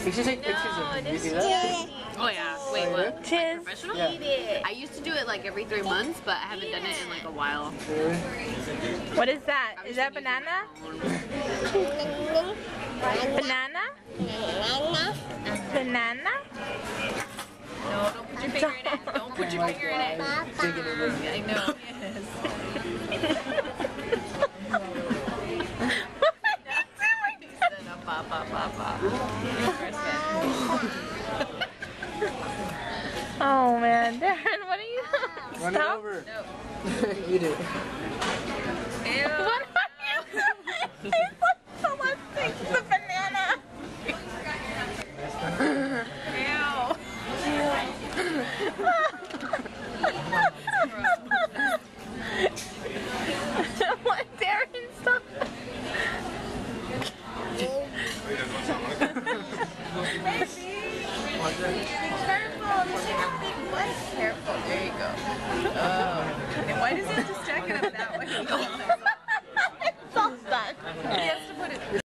We should take pictures of him. You do that? Oh yeah. Wait, what? Cheers. Professional? Yeah. I used to do it like every 3 months, but I haven't done it in like a while. Really? What is that? Is that banana? Banana? Banana? No, don't put your finger in it. Don't put your finger in it. Digging it in. I know. Yes. Oh man, Darren, what are you? Run Stop. it over. No. Eat it. Ew. What are you doing? Someone takes the banana. What, Darren, stop. Careful, there you go. Oh. Why does he have to stack it up that way?